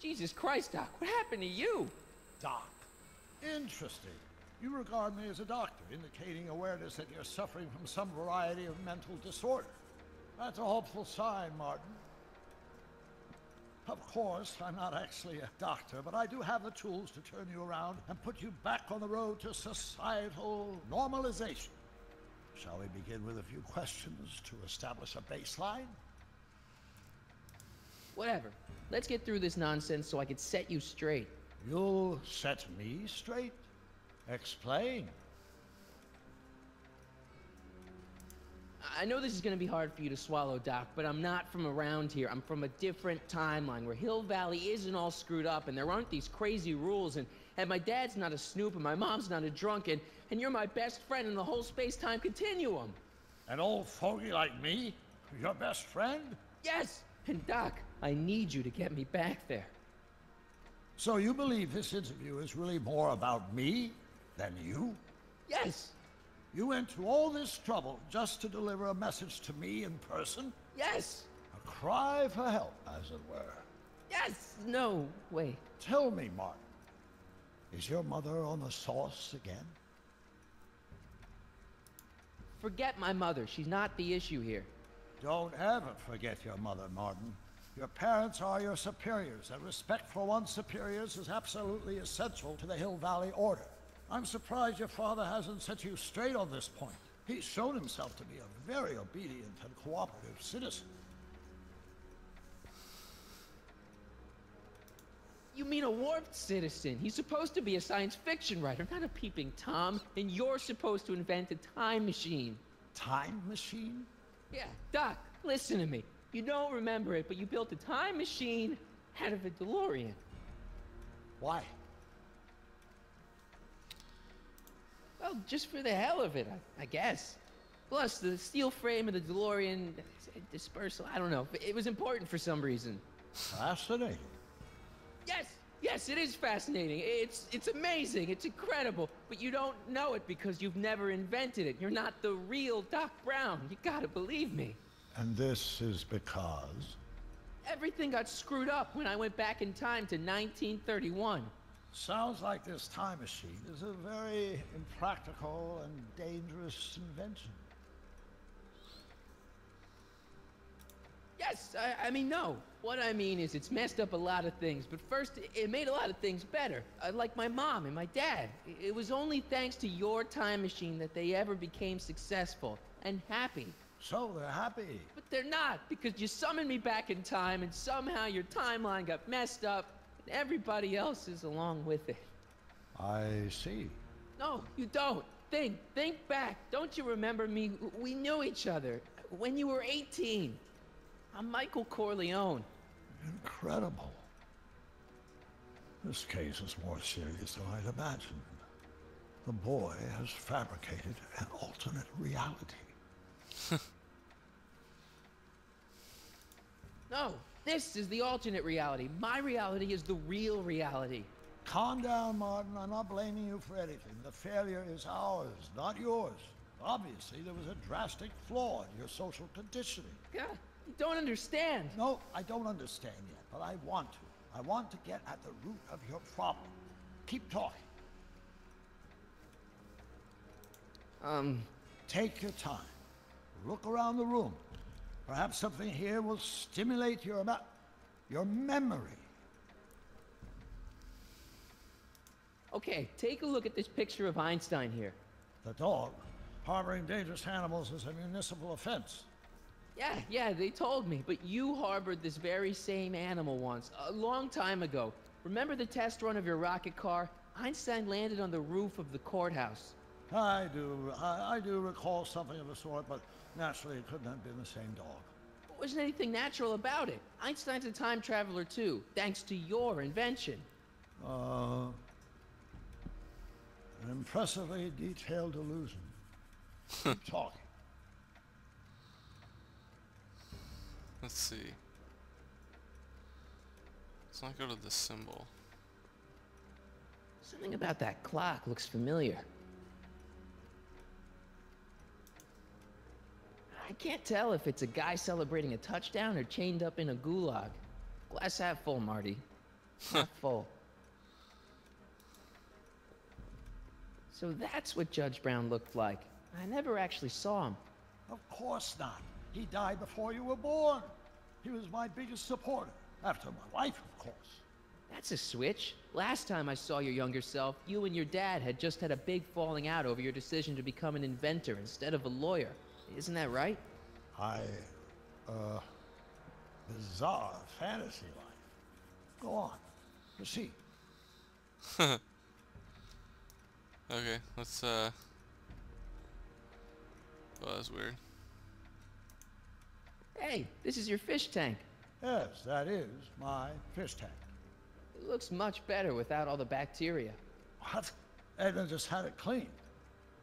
Jesus Christ, Doc, what happened to you? Doc. Interesting. You regard me as a doctor, indicating awareness that you're suffering from some variety of mental disorder. That's a hopeful sign, Martin. Of course, I'm not actually a doctor, but I do have the tools to turn you around and put you back on the road to societal normalization. Shall we begin with a few questions to establish a baseline? Whatever. Let's get through this nonsense so I can set you straight. You'll set me straight? Explain. I know this is gonna be hard for you to swallow, Doc, but I'm not from around here. I'm from a different timeline where Hill Valley isn't all screwed up and there aren't these crazy rules and my dad's not a snoop and my mom's not a drunk and you're my best friend in the whole space-time continuum. An old fogey like me? Your best friend? Yes! And Doc, I need you to get me back there. So you believe this interview is really more about me than you? Yes! You went to all this trouble just to deliver a message to me in person? Yes! A cry for help, as it were. Yes! No, wait. Tell me, Martin, is your mother on the sauce again? Forget my mother. She's not the issue here. Don't ever forget your mother, Martin. Your parents are your superiors, and respect for one's superiors is absolutely essential to the Hill Valley Order. I'm surprised your father hasn't set you straight on this point. He's shown himself to be a very obedient and cooperative citizen. You mean a warped citizen? He's supposed to be a science fiction writer, not a peeping Tom, and you're supposed to invent a time machine. Time machine? Yeah, Doc, listen to me. You don't remember it, but you built a time machine out of a DeLorean. Why? Well, just for the hell of it, I guess. Plus, the steel frame of the DeLorean dispersal, I don't know. It was important for some reason. Fascinating. Yes, it is fascinating. It's amazing. It's incredible. But you don't know it because you've never invented it. You're not the real Doc Brown. You gotta believe me. And this is because? Everything got screwed up when I went back in time to 1931. Sounds like this time machine is a very impractical and dangerous invention. Yes, I mean, no. What I mean is it's messed up a lot of things, but first, it made a lot of things better. Like my mom and my dad. It was only thanks to your time machine that they ever became successful and happy. So they're happy. But they're not, because you summoned me back in time and somehow your timeline got messed up and everybody else is along with it. I see. No, you don't. Think back. Don't you remember me? We knew each other when you were 18. I'm Michael Corleone. Incredible. This case is more serious than I'd imagined. The boy has fabricated an alternate reality. No, this is the alternate reality. My reality is the real reality. Calm down, Martin. I'm not blaming you for anything. The failure is ours, not yours. Obviously, there was a drastic flaw in your social conditioning. God, you don't understand. No, I don't understand yet, but I want to. I want to get at the root of your problem. Keep talking. Take your time. Look around the room. Perhaps something here will stimulate your memory. Okay, take a look at this picture of Einstein here. The dog. Harboring dangerous animals is a municipal offense. Yeah, they told me, but you harbored this very same animal once, a long time ago. Remember the test run of your rocket car? Einstein landed on the roof of the courthouse. I do recall something of the sort, but naturally it couldn't have been the same dog. There wasn't anything natural about it. Einstein's a time traveler too, thanks to your invention. An impressively detailed illusion. Keep talking. Let's see. Let's not go to the symbol. Something about that clock looks familiar. I can't tell if it's a guy celebrating a touchdown or chained up in a gulag. Glass half full, Marty. Half full. So that's what Judge Brown looked like. I never actually saw him. Of course not. He died before you were born. He was my biggest supporter, after my wife, of course. That's a switch. Last time I saw your younger self, you and your dad had just had a big falling out over your decision to become an inventor instead of a lawyer. Isn't that right? Bizarre fantasy life. Go on. Proceed. Okay, let's oh, that's weird. Hey, this is your fish tank. Yes, that is my fish tank. It looks much better without all the bacteria. What? Edna just had it cleaned.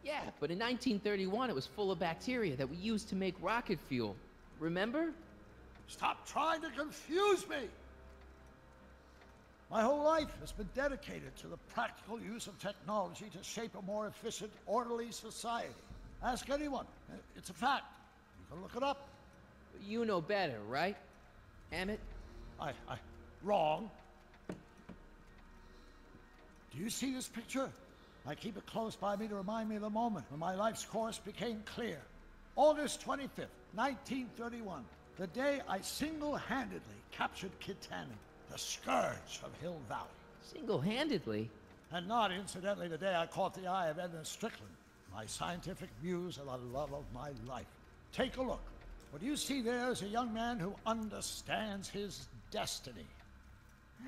Yeah, but in 1931 it was full of bacteria that we used to make rocket fuel. Remember? Stop trying to confuse me! My whole life has been dedicated to the practical use of technology to shape a more efficient, orderly society. Ask anyone. It's a fact. You can look it up. You know better, right? Emmett? Wrong. Do you see this picture? I keep it close by me to remind me of the moment when my life's course became clear. August 25th, 1931. The day I single-handedly captured Kit Tannen, the scourge of Hill Valley. Single-handedly? And not incidentally the day I caught the eye of Edna Strickland, my scientific muse and the love of my life. Take a look. What you see there is a young man who understands his destiny.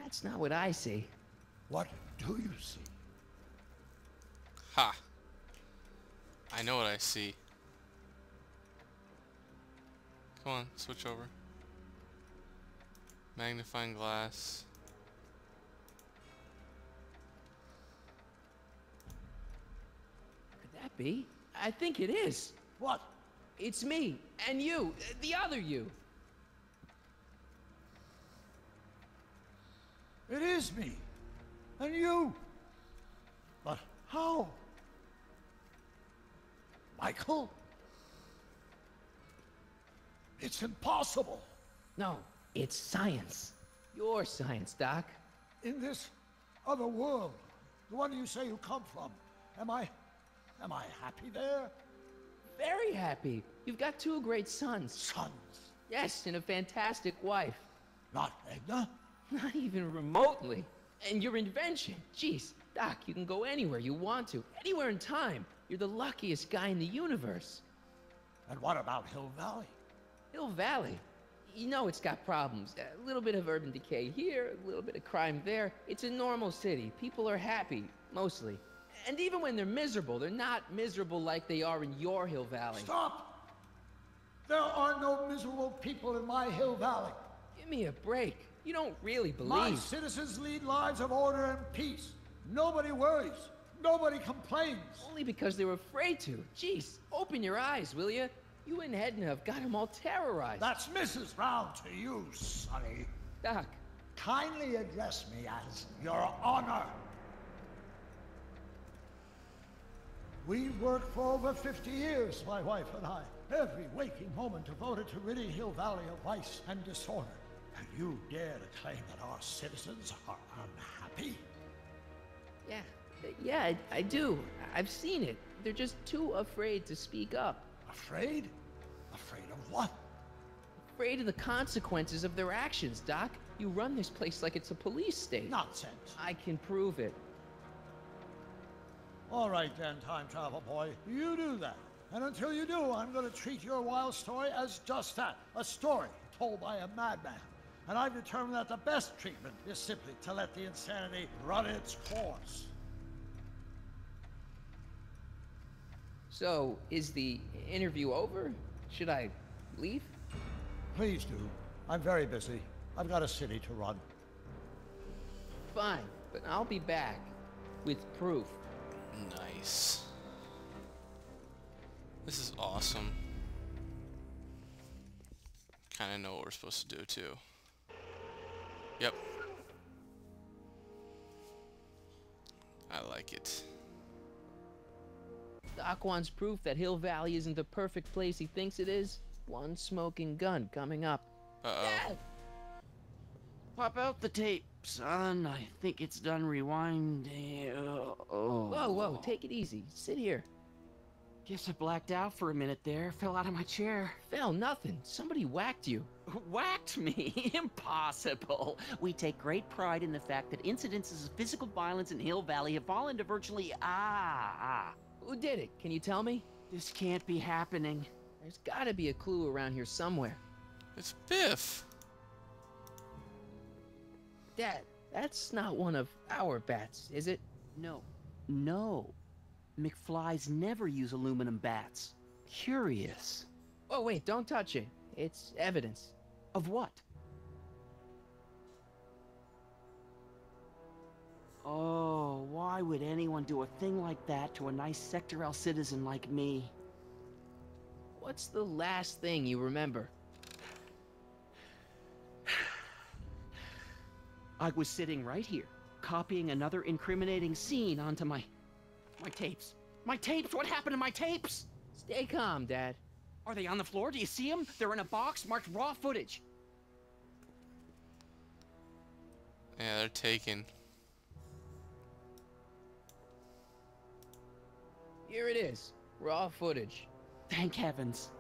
That's not what I see. What do you see? Ha! I know what I see. Come on, switch over. Magnifying glass. Could that be? I think it is. What? It's me, and you, the other you. It is me. And you. But how? Michael? It's impossible. No, it's science. Your science, Doc. In this other world, the one you say you come from, am I happy there? Very happy. You've got two great sons. Sons? Yes, and a fantastic wife. Not Edna? Not even remotely. And your invention. Jeez, Doc, you can go anywhere you want to. Anywhere in time. You're the luckiest guy in the universe. And what about Hill Valley? Hill Valley? You know it's got problems. A little bit of urban decay here, a little bit of crime there. It's a normal city. People are happy, mostly. And even when they're miserable, they're not miserable like they are in your Hill Valley. Stop! There are no miserable people in my Hill Valley. Give me a break. You don't really believe. My citizens lead lives of order and peace. Nobody worries. Nobody complains. Only because they were afraid to. Jeez, open your eyes, will you? You and Edna have got them all terrorized. That's Mrs. Brown to you, Sonny. Doc. Kindly address me as Your Honor. We worked for over 50 years, my wife and I. Every waking moment devoted to ridding Hill Valley of vice and disorder. And you dare to claim that our citizens are unhappy? Yeah, I do. I've seen it. They're just too afraid to speak up. Afraid? Afraid of what? Afraid of the consequences of their actions, Doc. You run this place like it's a police state. Nonsense. I can prove it. All right then, time travel boy. You do that. And until you do, I'm going to treat your wild story as just that. A story told by a madman. And I've determined that the best treatment is simply to let the insanity run its course. So, is the interview over? Should I leave? Please do. I'm very busy. I've got a city to run. Fine, but I'll be back with proof. Nice. This is awesome. Kinda know what we're supposed to do too. Yep. I like it. Doc wants proof that Hill Valley isn't the perfect place he thinks it is. One smoking gun coming up. Uh-oh. Yeah. Pop out the tape, son. I think it's done rewinding. Whoa, whoa, take it easy. Sit here. Guess I blacked out for a minute there. Fell out of my chair. Fell nothing. Somebody whacked you. Whacked me? Impossible. We take great pride in the fact that incidences of physical violence in Hill Valley have fallen to virtually Who did it? Can you tell me? This can't be happening. There's gotta be a clue around here somewhere. It's Biff. Dad, that's not one of our bats, is it? No. McFlys never use aluminum bats. Curious. Oh, wait, don't touch it. It's evidence. Of what? Oh, why would anyone do a thing like that to a nice Sector L citizen like me? What's the last thing you remember? I was sitting right here, copying another incriminating scene onto my tapes. My tapes? What happened to my tapes? Stay calm, Dad. Are they on the floor? Do you see them? They're in a box marked raw footage. Yeah, they're taken. Here it is. Raw footage. Thank heavens.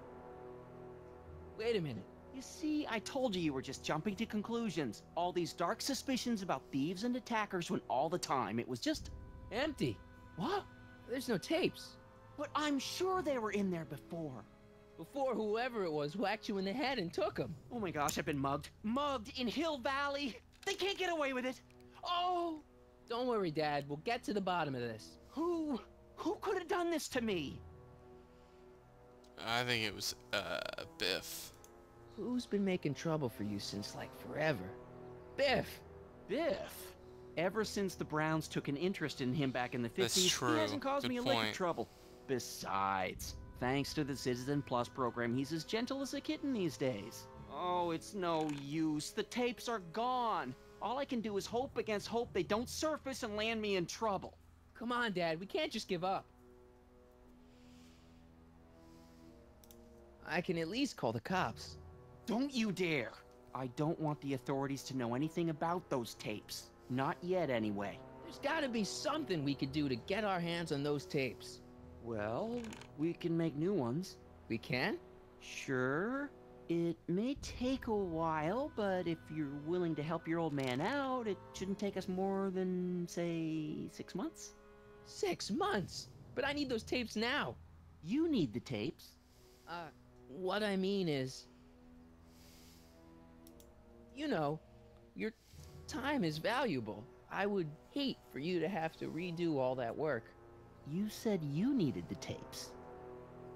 Wait a minute. You see, I told you were just jumping to conclusions. All these dark suspicions about thieves and attackers when all the time it was just... Empty. What? There's no tapes. But I'm sure they were in there before. Before whoever it was whacked you in the head and took them. Oh my gosh, I've been mugged. Mugged in Hill Valley. They can't get away with it. Oh! Don't worry, Dad. We'll get to the bottom of this. Who could have done this to me? I think it was Biff. Who's been making trouble for you since, like, forever? Biff! Biff. Ever since the Browns took an interest in him back in the 50s, That's true. he hasn't caused Good me a lick of point. trouble. Besides, thanks to the Citizen Plus program, he's as gentle as a kitten these days. Oh, it's no use. The tapes are gone. All I can do is hope against hope they don't surface and land me in trouble. Come on, Dad. We can't just give up. I can at least call the cops. Don't you dare! I don't want the authorities to know anything about those tapes. Not yet, anyway. There's gotta be something we could do to get our hands on those tapes. Well, we can make new ones. We can? Sure. It may take a while, but if you're willing to help your old man out, it shouldn't take us more than, say, 6 months. 6 months? But I need those tapes now. You need the tapes. What I mean is... You know, your time is valuable. I would hate for you to have to redo all that work. You said you needed the tapes.